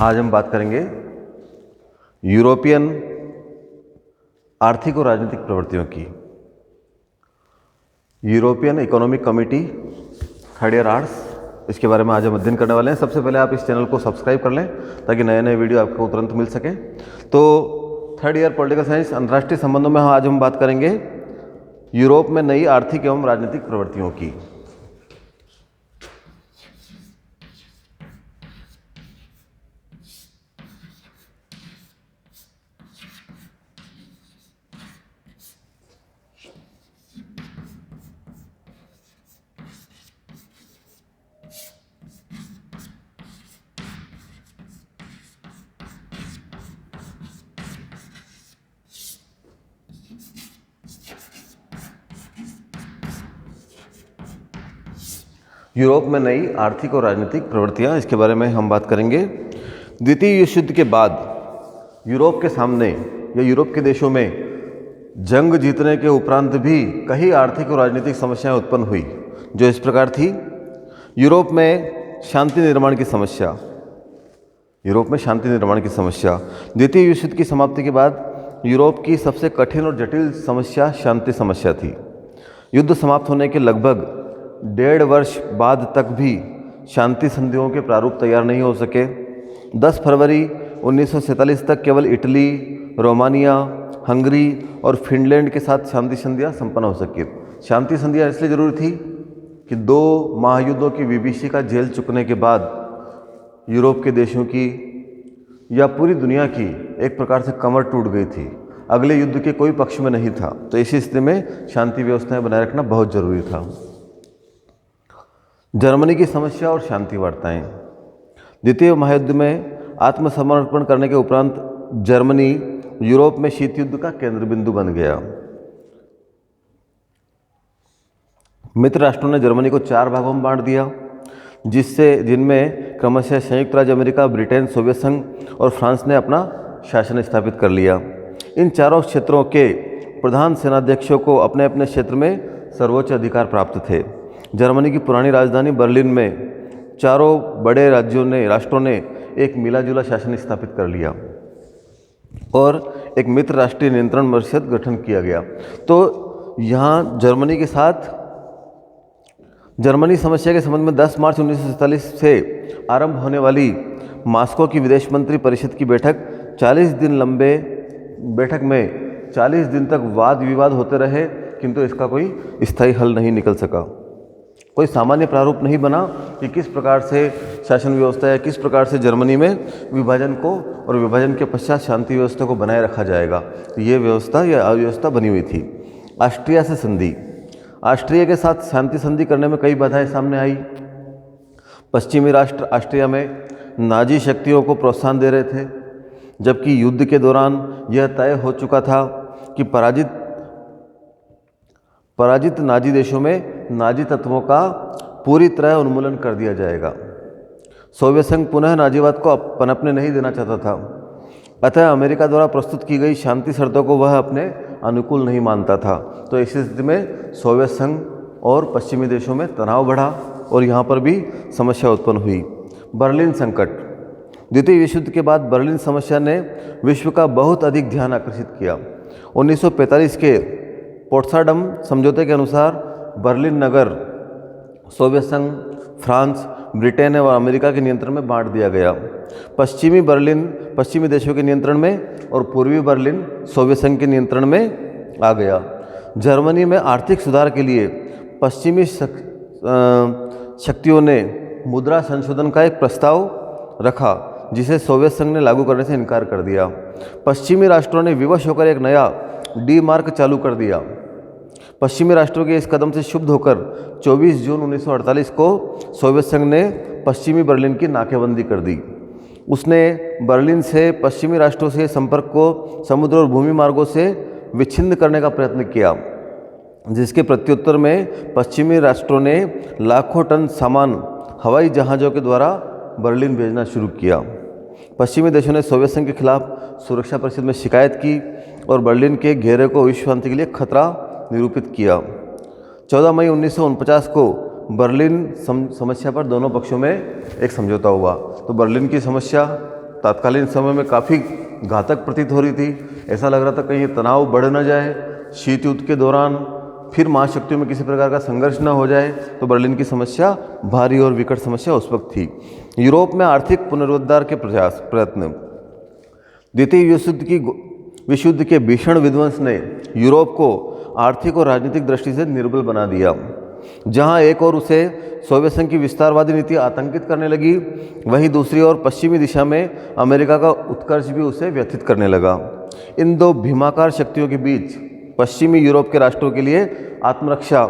आज हम बात करेंगे यूरोपियन आर्थिक और राजनीतिक प्रवृत्तियों की। European economic committee third year arts, इसके बारे में आज हम अध्ययन करने वाले हैं। सबसे पहले आप इस चैनल को सब्सक्राइब कर लें ताकि नए नए वीडियो आपको तुरंत मिल सके। तो थर्ड ईयर पॉलिटिकल साइंस अंतर्राष्ट्रीय संबंधों में आज हम बात करेंगे यूरोप में नई आर्थिक एवं राजनीतिक प्रवृत्तियों की। यूरोप में नई आर्थिक और राजनीतिक प्रवृत्तियां, इसके बारे में हम बात करेंगे। द्वितीय विश्व युद्ध के बाद यूरोप के सामने या यूरोप के देशों में जंग जीतने के उपरांत भी कई आर्थिक और राजनीतिक समस्याएं उत्पन्न हुई, जो इस प्रकार थी। यूरोप में शांति निर्माण की समस्या। यूरोप में शांति निर्माण की समस्या द्वितीय विश्व युद्ध की समाप्ति के बाद यूरोप की सबसे कठिन और जटिल समस्या शांति समस्या थी। युद्ध समाप्त होने के लगभग 1.5 वर्ष बाद तक भी शांति संधियों के प्रारूप तैयार नहीं हो सके। 10 फरवरी 1947 तक केवल इटली, रोमानिया, हंगरी और फिनलैंड के साथ शांति संधियां संपन्न हो सकी। शांति संधियां इसलिए जरूरी थी कि 2 महायुद्धों की विभीषिका झेल चुकने के बाद यूरोप के देशों की या पूरी दुनिया की एक प्रकार से कमर टूट गई थी, अगले युद्ध के कोई पक्ष में नहीं था। तो ऐसी स्थिति में शांति व्यवस्थाएं बनाए रखना बहुत जरूरी था। जर्मनी की समस्या और शांति वार्ताएं। द्वितीय महायुद्ध में आत्मसमर्पण करने के उपरांत जर्मनी यूरोप में शीत युद्ध का केंद्र बिंदु बन गया। मित्र राष्ट्रों ने जर्मनी को 4 भागों में बांट दिया, जिनमें क्रमशः संयुक्त राज्य अमेरिका, ब्रिटेन, सोवियत संघ और फ्रांस ने अपना शासन स्थापित कर लिया। इन चारों क्षेत्रों के प्रधान सेनाध्यक्षों को अपने अपने क्षेत्र में सर्वोच्च अधिकार प्राप्त थे। जर्मनी की पुरानी राजधानी बर्लिन में चारों बड़े राष्ट्रों ने एक मिला-जुला शासन स्थापित कर लिया और एक मित्र राष्ट्रीय नियंत्रण परिषद गठन किया गया। तो यहाँ जर्मनी समस्या के संबंध में 10 मार्च 1947 से आरंभ होने वाली मॉस्को की विदेश मंत्री परिषद की बैठक 40 दिन लंबे बैठक में 40 दिन तक वाद विवाद होते रहे, किंतु इसका कोई स्थायी हल नहीं निकल सका। कोई सामान्य प्रारूप नहीं बना कि किस प्रकार से शासन व्यवस्था या किस प्रकार से जर्मनी में विभाजन को और विभाजन के पश्चात शांति व्यवस्था को बनाए रखा जाएगा। तो ये व्यवस्था या अव्यवस्था बनी हुई थी। ऑस्ट्रिया से संधि। ऑस्ट्रिया के साथ शांति संधि करने में कई बाधाएं सामने आई। पश्चिमी राष्ट्र ऑस्ट्रिया में नाजी शक्तियों को प्रोत्साहन दे रहे थे, जबकि युद्ध के दौरान यह तय हो चुका था कि पराजित नाजी देशों में नाजी तत्वों का पूरी तरह उन्मूलन कर दिया जाएगा। सोवियत संघ पुनः नाजीवाद को पनपने नहीं देना चाहता था, अतः अमेरिका द्वारा प्रस्तुत की गई शांति शर्तों को वह अपने अनुकूल नहीं मानता था। तो इस स्थिति में सोवियत संघ और पश्चिमी देशों में तनाव बढ़ा और यहाँ पर भी समस्या उत्पन्न हुई। बर्लिन संकट। द्वितीय विश्व युद्ध के बाद बर्लिन समस्या ने विश्व का बहुत अधिक ध्यान आकर्षित किया। 1945 के पोट्सडाम समझौते के अनुसार बर्लिन नगर सोवियत संघ, फ्रांस, ब्रिटेन और अमेरिका के नियंत्रण में बांट दिया गया। पश्चिमी बर्लिन पश्चिमी देशों के नियंत्रण में और पूर्वी बर्लिन सोवियत संघ के नियंत्रण में आ गया। जर्मनी में आर्थिक सुधार के लिए पश्चिमी शक्तियों ने मुद्रा संशोधन का एक प्रस्ताव रखा, जिसे सोवियत संघ ने लागू करने से इनकार कर दिया। पश्चिमी राष्ट्रों ने विवश होकर एक नया डी मार्क चालू कर दिया। पश्चिमी राष्ट्रों के इस कदम से क्षुब्ध होकर 24 जून 1948 को सोवियत संघ ने पश्चिमी बर्लिन की नाकेबंदी कर दी। उसने बर्लिन से पश्चिमी राष्ट्रों से संपर्क को समुद्र और भूमि मार्गों से विच्छिन्न करने का प्रयत्न किया, जिसके प्रत्युत्तर में पश्चिमी राष्ट्रों ने लाखों टन सामान हवाई जहाज़ों के द्वारा बर्लिन भेजना शुरू किया। पश्चिमी देशों ने सोवियत संघ के खिलाफ सुरक्षा परिषद में शिकायत की और बर्लिन के घेरे को विश्व शांति के लिए खतरा निरूपित किया। 14 मई 1949 को बर्लिन समस्या पर दोनों पक्षों में एक समझौता हुआ। तो बर्लिन की समस्या तत्कालीन समय में काफ़ी घातक प्रतीत हो रही थी। ऐसा लग रहा था कहीं तनाव बढ़ न जाए, शीत युद्ध के दौरान फिर महाशक्तियों में किसी प्रकार का संघर्ष न हो जाए। तो बर्लिन की समस्या भारी और विकट समस्या उस वक्त थी। यूरोप में आर्थिक पुनरुद्धार के प्रयत्न। द्वितीय विश्व युद्ध के भीषण विध्वंस ने यूरोप को आर्थिक और राजनीतिक दृष्टि से निर्बल बना दिया। जहां एक और उसे सोवियत संघ की विस्तारवादी नीति आतंकित करने लगी, वहीं दूसरी ओर पश्चिमी दिशा में अमेरिका का उत्कर्ष भी उसे व्यथित करने लगा। इन दो भीमाकार शक्तियों के बीच पश्चिमी यूरोप के राष्ट्रों के लिए आत्मरक्षा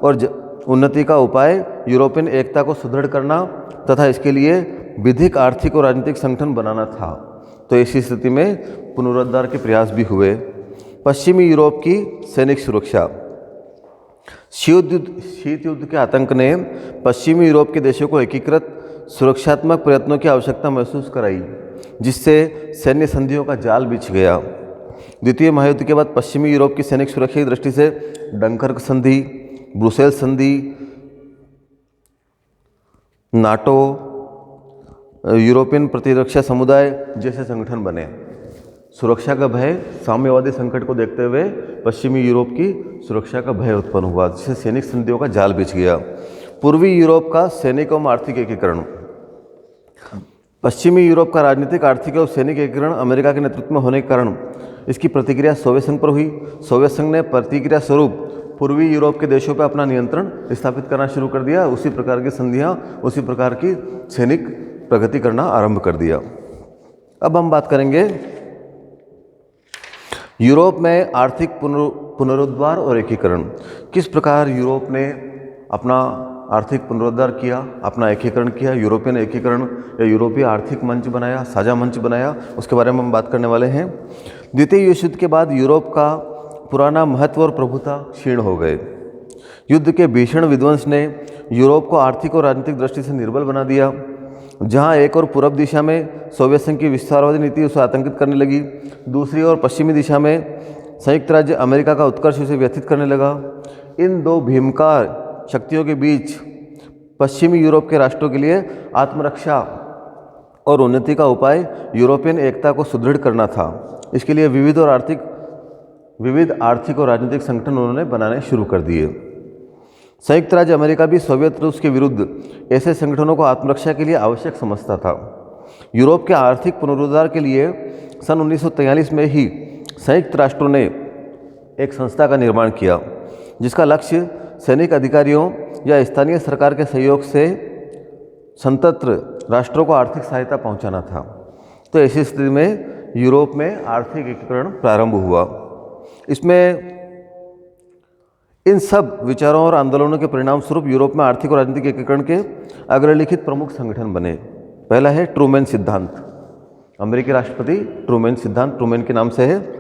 और उन्नति का उपाय यूरोपियन एकता को सुदृढ़ करना तथा इसके लिए विधिक, आर्थिक और राजनीतिक संगठन बनाना था। तो ऐसी स्थिति में पुनरुद्धार के प्रयास भी हुए। पश्चिमी यूरोप की सैनिक सुरक्षा। शीत युद्ध के आतंक ने पश्चिमी यूरोप के देशों को एकीकृत सुरक्षात्मक प्रयत्नों की आवश्यकता महसूस कराई, जिससे सैन्य संधियों का जाल बिछ गया। द्वितीय महायुद्ध के बाद पश्चिमी यूरोप की सैनिक सुरक्षा की दृष्टि से डंकर्क संधि, ब्रुसेल्स संधि, नाटो, यूरोपियन प्रतिरक्षा समुदाय जैसे संगठन बने। सुरक्षा का भय, साम्यवादी संकट को देखते हुए पश्चिमी यूरोप की सुरक्षा का भय उत्पन्न हुआ, जिससे सैनिक संधियों का जाल बिछ गया। पूर्वी यूरोप का सैनिक और आर्थिक एकीकरण। पश्चिमी यूरोप का राजनीतिक, आर्थिक और सैनिक एकीकरण अमेरिका के नेतृत्व में होने के कारण इसकी प्रतिक्रिया सोवियत संघ पर हुई। सोवियत संघ ने प्रतिक्रिया स्वरूप पूर्वी यूरोप के देशों पर अपना नियंत्रण स्थापित करना शुरू कर दिया। उसी प्रकार की संधियां, उसी प्रकार की सैनिक प्रगति करना आरंभ कर दिया। अब हम बात करेंगे यूरोप में आर्थिक पुनरुद्धार और एकीकरण। किस प्रकार यूरोप ने अपना आर्थिक पुनरुद्धार किया, अपना एकीकरण किया, यूरोपियन एकीकरण या यूरोपीय आर्थिक मंच बनाया, साझा मंच बनाया, उसके बारे में हम बात करने वाले हैं। द्वितीय विश्व युद्ध के बाद यूरोप का पुराना महत्व और प्रभुता क्षीण हो गए। युद्ध के भीषण विध्वंस ने यूरोप को आर्थिक और राजनीतिक दृष्टि से निर्बल बना दिया। जहां एक और पूर्व दिशा में सोवियत संघ की विस्तारवादी नीति उसे आतंकित करने लगी, दूसरी ओर पश्चिमी दिशा में संयुक्त राज्य अमेरिका का उत्कर्ष उसे व्यथित करने लगा। इन दो भीमकार शक्तियों के बीच पश्चिमी यूरोप के राष्ट्रों के लिए आत्मरक्षा और उन्नति का उपाय यूरोपियन एकता को सुदृढ़ करना था। इसके लिए विविध आर्थिक और राजनीतिक संगठन उन्होंने बनाने शुरू कर दिए। संयुक्त राज्य अमेरिका भी सोवियत रूस के विरुद्ध ऐसे संगठनों को आत्मरक्षा के लिए आवश्यक समझता था। यूरोप के आर्थिक पुनरुद्धार के लिए सन 1943 में ही संयुक्त राष्ट्रों ने एक संस्था का निर्माण किया, जिसका लक्ष्य सैनिक अधिकारियों या स्थानीय सरकार के सहयोग से स्वतंत्र राष्ट्रों को आर्थिक सहायता पहुंचाना था। तो ऐसी स्थिति में यूरोप में आर्थिक एकीकरण प्रारंभ हुआ। इसमें इन सब विचारों और आंदोलनों के परिणाम स्वरूप यूरोप में आर्थिक और राजनीतिक एकीकरण के अग्रलिखित प्रमुख संगठन बने। पहला है ट्रूमैन सिद्धांत। अमेरिकी राष्ट्रपति ट्रूमैन सिद्धांत ट्रूमैन के नाम से है।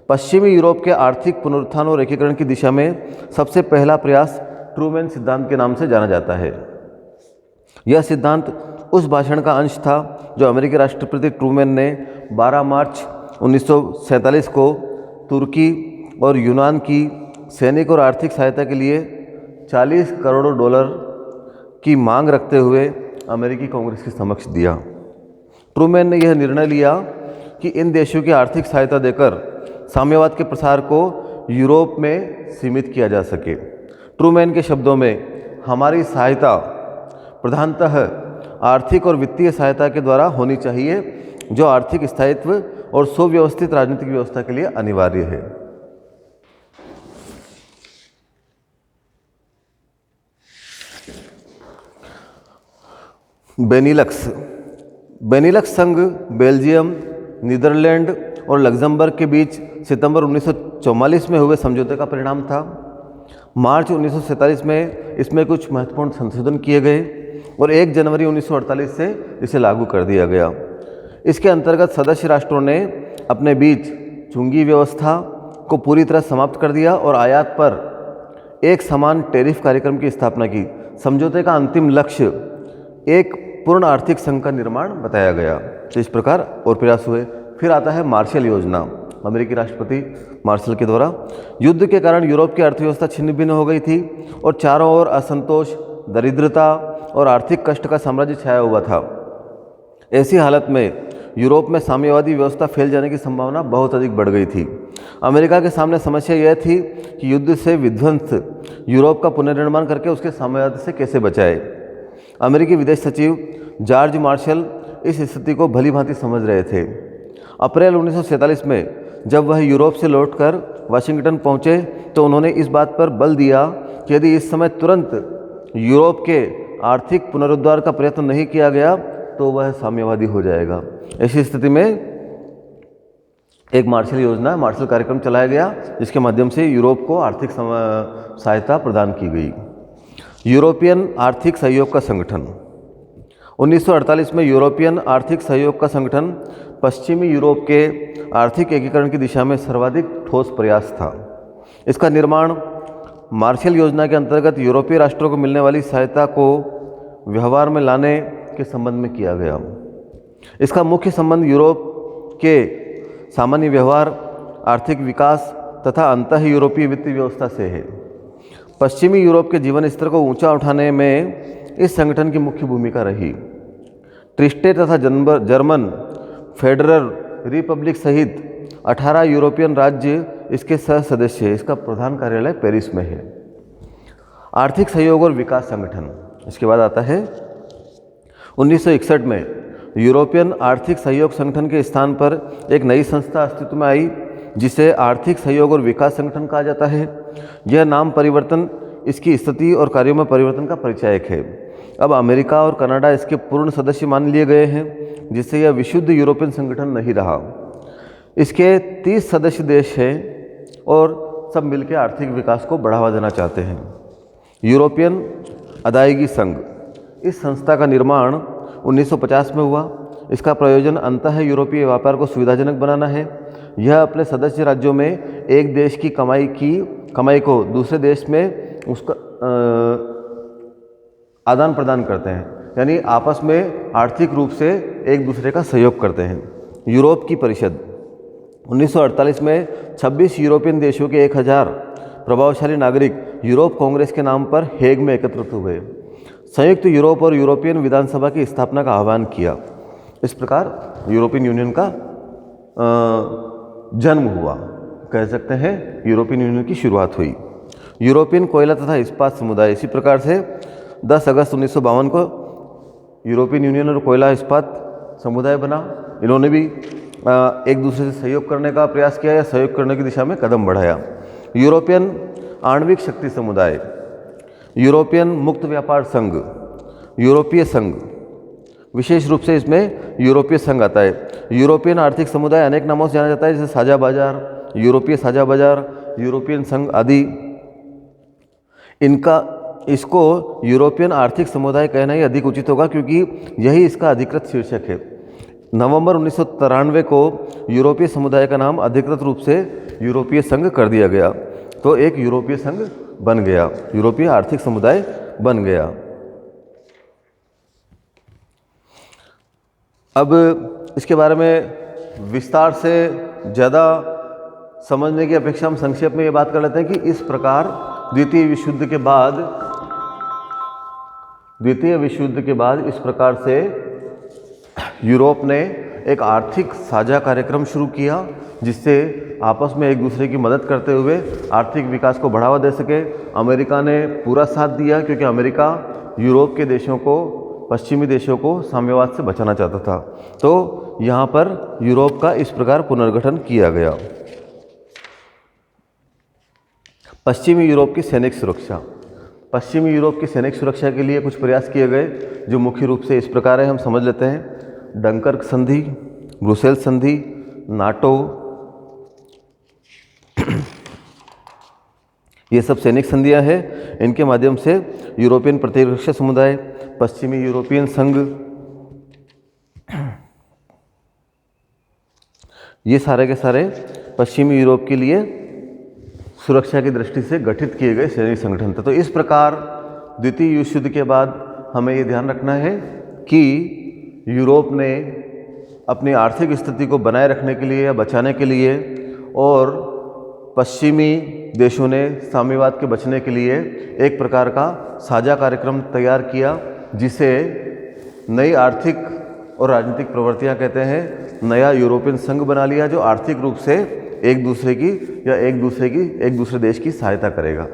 पश्चिमी यूरोप के आर्थिक पुनरुत्थान और एकीकरण की दिशा में सबसे पहला प्रयास ट्रूमैन सिद्धांत के नाम से जाना जाता है। यह सिद्धांत उस भाषण का अंश था जो अमेरिकी राष्ट्रपति ट्रूमैन ने 12 मार्च 1947 को तुर्की और यूनान की सैनिक और आर्थिक सहायता के लिए $40 करोड़ की मांग रखते हुए अमेरिकी कांग्रेस के समक्ष दिया। ट्रूमैन ने यह निर्णय लिया कि इन देशों की आर्थिक सहायता देकर साम्यवाद के प्रसार को यूरोप में सीमित किया जा सके। ट्रूमैन के शब्दों में, हमारी सहायता प्रधानतः आर्थिक और वित्तीय सहायता के द्वारा होनी चाहिए, जो आर्थिक स्थायित्व और सुव्यवस्थित राजनीतिक व्यवस्था के लिए अनिवार्य है। बेनिलक्स संघ बेल्जियम, नीदरलैंड और लग्जमबर्ग के बीच सितंबर 1944 में हुए समझौते का परिणाम था। मार्च 1947 में इसमें कुछ महत्वपूर्ण संशोधन किए गए और 1 जनवरी 1948 से इसे लागू कर दिया गया। इसके अंतर्गत सदस्य राष्ट्रों ने अपने बीच चुंगी व्यवस्था को पूरी तरह समाप्त कर दिया और आयात पर एक समान टैरिफ कार्यक्रम की स्थापना की। समझौते का अंतिम लक्ष्य एक पूर्ण आर्थिक संघ का निर्माण बताया गया। तो इस प्रकार और प्रयास हुए। फिर आता है मार्शल योजना, अमेरिकी राष्ट्रपति मार्शल के द्वारा। युद्ध के कारण यूरोप की अर्थव्यवस्था छिन्न भिन्न हो गई थी और चारों ओर असंतोष, दरिद्रता और आर्थिक कष्ट का साम्राज्य छाया हुआ था। ऐसी हालत में यूरोप में साम्यवादी व्यवस्था फैल जाने की संभावना बहुत अधिक बढ़ गई थी। अमेरिका के सामने समस्या यह थी कि युद्ध से विध्वंस यूरोप का पुनर्निर्माण करके उसके साम्यवाद से कैसे बचाए। अमेरिकी विदेश सचिव जॉर्ज मार्शल इस स्थिति को भली भांति समझ रहे थे। अप्रैल 1947 में जब वह यूरोप से लौटकर वाशिंगटन पहुंचे तो उन्होंने इस बात पर बल दिया कि यदि इस समय तुरंत यूरोप के आर्थिक पुनरुद्धार का प्रयत्न नहीं किया गया तो वह साम्यवादी हो जाएगा। ऐसी स्थिति में एक मार्शल योजना, मार्शल कार्यक्रम चलाया गया, जिसके माध्यम से यूरोप को आर्थिक सहायता प्रदान की गई। यूरोपियन आर्थिक सहयोग का संगठन 1948 में यूरोपियन आर्थिक सहयोग का संगठन पश्चिमी यूरोप के आर्थिक एकीकरण की दिशा में सर्वाधिक ठोस प्रयास था। इसका निर्माण मार्शल योजना के अंतर्गत यूरोपीय राष्ट्रों को मिलने वाली सहायता को व्यवहार में लाने के संबंध में किया गया। इसका मुख्य संबंध यूरोप के सामान्य व्यवहार, आर्थिक विकास तथा अंतः यूरोपीय वित्तीय व्यवस्था से है। पश्चिमी यूरोप के जीवन स्तर को ऊंचा उठाने में इस संगठन की मुख्य भूमिका रही। ट्रिस्टे तथा जर्मन फेडरल रिपब्लिक सहित 18 यूरोपियन राज्य इसके सह सदस्य हैं। इसका प्रधान कार्यालय पेरिस में है। आर्थिक सहयोग और विकास संगठन, इसके बाद आता है 1961 में यूरोपियन आर्थिक सहयोग संगठन के स्थान पर एक नई संस्था अस्तित्व में आई जिसे आर्थिक सहयोग और विकास संगठन कहा जाता है। यह नाम परिवर्तन इसकी स्थिति और कार्यों में परिवर्तन का परिचायक है। अब अमेरिका और कनाडा इसके पूर्ण सदस्य मान लिए गए हैं, जिससे यह विशुद्ध यूरोपियन संगठन नहीं रहा। इसके 30 सदस्य देश हैं और सब मिलकर आर्थिक विकास को बढ़ावा देना चाहते हैं। यूरोपियन अदायगी संघ, इस संस्था का निर्माण 1950 में हुआ। इसका प्रयोजन अंतः यूरोपीय व्यापार को सुविधाजनक बनाना है। यह अपने सदस्य राज्यों में एक देश की कमाई को दूसरे देश में उसका आदान प्रदान करते हैं, यानी आपस में आर्थिक रूप से एक दूसरे का सहयोग करते हैं। यूरोप की परिषद 1948 में 26 यूरोपियन देशों के 1000 प्रभावशाली नागरिक यूरोप कांग्रेस के नाम पर हेग में एकत्रित हुए। संयुक्त यूरोप और यूरोपियन विधानसभा की स्थापना का आह्वान किया। इस प्रकार यूरोपियन यूनियन का जन्म हुआ, कह सकते हैं यूरोपियन यूनियन की शुरुआत हुई। यूरोपियन कोयला तथा इस्पात समुदाय, इसी प्रकार से 10 अगस्त 1952 को यूरोपियन यूनियन और कोयला इस्पात समुदाय बना। इन्होंने भी एक दूसरे से सहयोग करने का प्रयास किया या सहयोग करने की दिशा में कदम बढ़ाया। यूरोपियन आणविक शक्ति समुदाय, यूरोपियन मुक्त व्यापार संघ, यूरोपीय संघ, विशेष रूप से इसमें यूरोपीय संघ आता है। यूरोपियन आर्थिक समुदाय अनेक नामों से जाना जाता है, जैसे साझा बाजार, यूरोपीय साझा बाजार, यूरोपियन संघ आदि। इसको यूरोपियन आर्थिक समुदाय कहना ही अधिक उचित होगा क्योंकि यही इसका अधिकृत शीर्षक है। नवंबर 1993 को यूरोपीय समुदाय का नाम अधिकृत रूप से यूरोपीय संघ कर दिया गया, तो एक यूरोपीय संघ बन गया, यूरोपीय आर्थिक समुदाय बन गया। अब इसके बारे में विस्तार से ज़्यादा समझने की अपेक्षा हम संक्षेप में ये बात कर लेते हैं कि इस प्रकार द्वितीय विश्व युद्ध के बाद इस प्रकार से यूरोप ने एक आर्थिक साझा कार्यक्रम शुरू किया, जिससे आपस में एक दूसरे की मदद करते हुए आर्थिक विकास को बढ़ावा दे सके। अमेरिका ने पूरा साथ दिया क्योंकि अमेरिका यूरोप के देशों को, पश्चिमी देशों को साम्यवाद से बचाना चाहता था। तो यहाँ पर यूरोप का इस प्रकार पुनर्गठन किया गया। पश्चिमी यूरोप की सैनिक सुरक्षा, पश्चिमी यूरोप की सैनिक सुरक्षा के लिए कुछ प्रयास किए गए जो मुख्य रूप से इस प्रकार है, हम समझ लेते हैं। डंकर्क संधि, ब्रुसेल्स संधि, नाटो, ये सब सैनिक संधियां हैं। इनके माध्यम से यूरोपियन प्रतिरक्षा समुदाय, पश्चिमी यूरोपियन संघ, ये सारे के सारे पश्चिमी यूरोप के लिए सुरक्षा की दृष्टि से गठित किए गए सैनिक संगठन थे। तो इस प्रकार द्वितीय विश्व युद्ध के बाद हमें ये ध्यान रखना है कि यूरोप ने अपनी आर्थिक स्थिति को बनाए रखने के लिए या बचाने के लिए और पश्चिमी देशों ने साम्यवाद के बचने के लिए एक प्रकार का साझा कार्यक्रम तैयार किया, जिसे नई आर्थिक और राजनीतिक प्रवृत्तियां कहते हैं नया यूरोपियन संघ बना लिया जो आर्थिक रूप से एक दूसरे देश की सहायता करेगा।